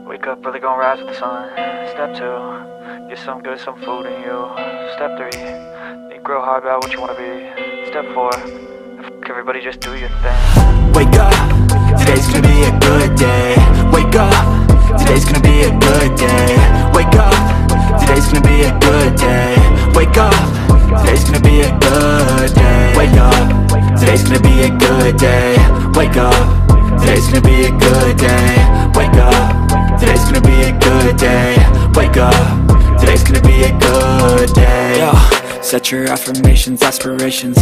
Wake up, really gonna rise with the sun. Step 2, get some good, some food in you. Step 3, think real hard about what you wanna be. Step 4, fuck everybody, just do your thing. Wake up, today's gonna be a good day. Wake up, today's gonna be a good day. Wake up, today's gonna be a good day. Wake up, today's gonna be a good day. Wake up, today's gonna be a good day. Wake up, today's gonna be a good day. Wake up, today's gonna be a good day. Wake up, today's gonna be a good day. Yo, set your affirmations, aspirations.